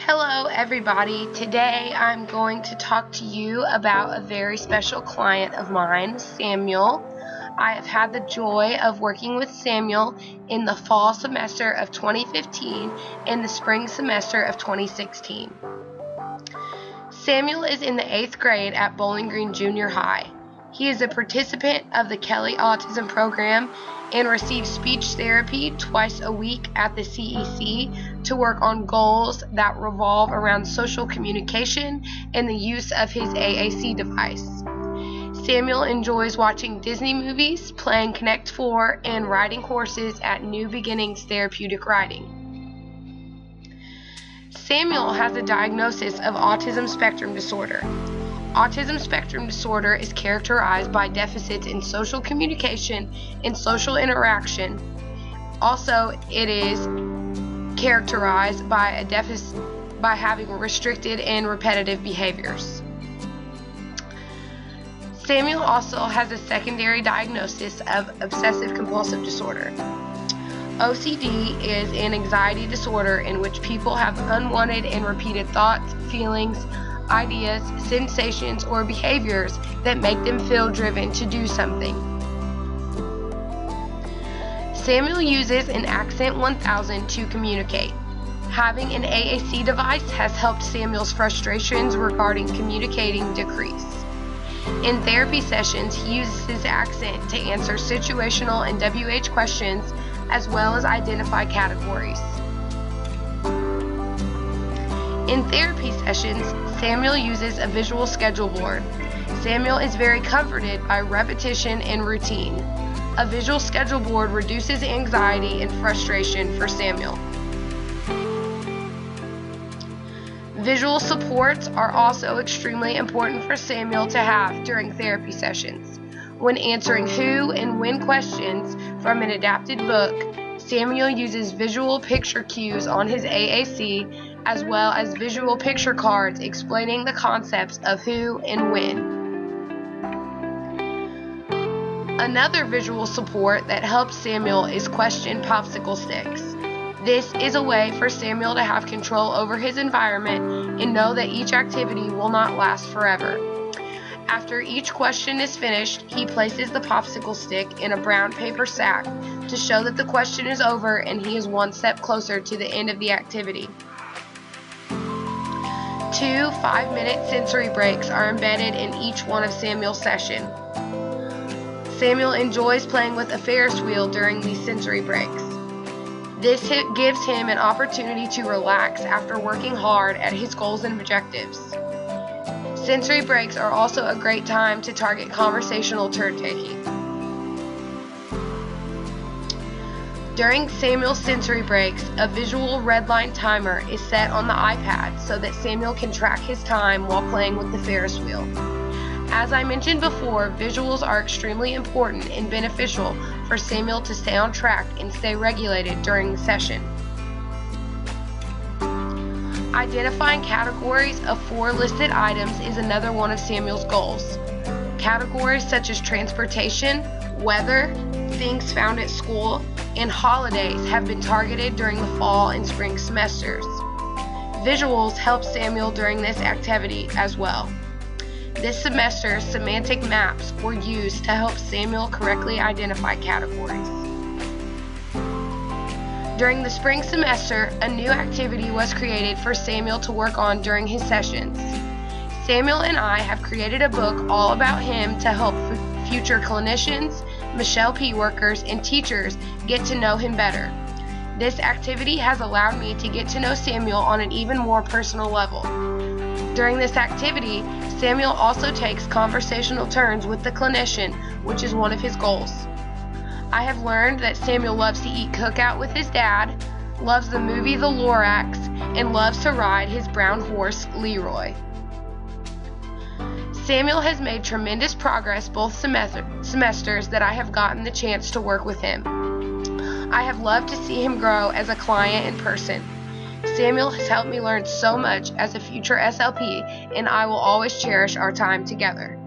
Hello everybody. Today I'm going to talk to you about a very special client of mine, Samuel. I have had the joy of working with Samuel in the fall semester of 2015 and the spring semester of 2016. Samuel is in the 8th grade at Bowling Green Junior High. He is a participant of the Kelly Autism Program and receives speech therapy twice a week at the CEC to work on goals that revolve around social communication and the use of his AAC device. Samuel enjoys watching Disney movies, playing Connect 4, and riding horses at New Beginnings Therapeutic Riding. Samuel has a diagnosis of autism spectrum disorder. Autism spectrum disorder is characterized by deficits in social communication and social interaction. Also, it is characterized by a deficit by having restricted and repetitive behaviors. Samuel also has a secondary diagnosis of obsessive compulsive disorder. OCD is an anxiety disorder in which people have unwanted and repeated thoughts, feelings, ideas, sensations, or behaviors that make them feel driven to do something. Samuel uses an Accent 1000 to communicate. Having an AAC device has helped Samuel's frustrations regarding communicating decrease. In therapy sessions, he uses his Accent to answer situational and WH questions as well as identify categories. In therapy sessions, Samuel uses a visual schedule board. Samuel is very comforted by repetition and routine. A visual schedule board reduces anxiety and frustration for Samuel. Visual supports are also extremely important for Samuel to have during therapy sessions. When answering who and when questions from an adapted book, Samuel uses visual picture cues on his AAC as well as visual picture cards explaining the concepts of who and when. Another visual support that helps Samuel is question popsicle sticks. This is a way for Samuel to have control over his environment and know that each activity will not last forever. After each question is finished, he places the popsicle stick in a brown paper sack to show that the question is over and he is one step closer to the end of the activity. 2 5-minute sensory breaks are embedded in each one of Samuel's sessions. Samuel enjoys playing with a Ferris wheel during these sensory breaks. This gives him an opportunity to relax after working hard at his goals and objectives. Sensory breaks are also a great time to target conversational turn-taking. During Samuel's sensory breaks, a visual red line timer is set on the iPad so that Samuel can track his time while playing with the Ferris wheel. As I mentioned before, visuals are extremely important and beneficial for Samuel to stay on track and stay regulated during the session. Identifying categories of 4 listed items is another one of Samuel's goals. Categories such as transportation, weather, things found at school, and holidays have been targeted during the fall and spring semesters. Visuals help Samuel during this activity as well. This semester, semantic maps were used to help Samuel correctly identify categories. During the spring semester, a new activity was created for Samuel to work on during his sessions. Samuel and I have created a book all about him to help future clinicians, Michelle P. workers, and teachers get to know him better. This activity has allowed me to get to know Samuel on an even more personal level. During this activity, Samuel also takes conversational turns with the clinician, which is one of his goals. I have learned that Samuel loves to eat cookout with his dad, loves the movie The Lorax, and loves to ride his brown horse, Leroy. Samuel has made tremendous progress both semesters that I have gotten the chance to work with him. I have loved to see him grow as a client in person. Samuel has helped me learn so much as a future SLP, and I will always cherish our time together.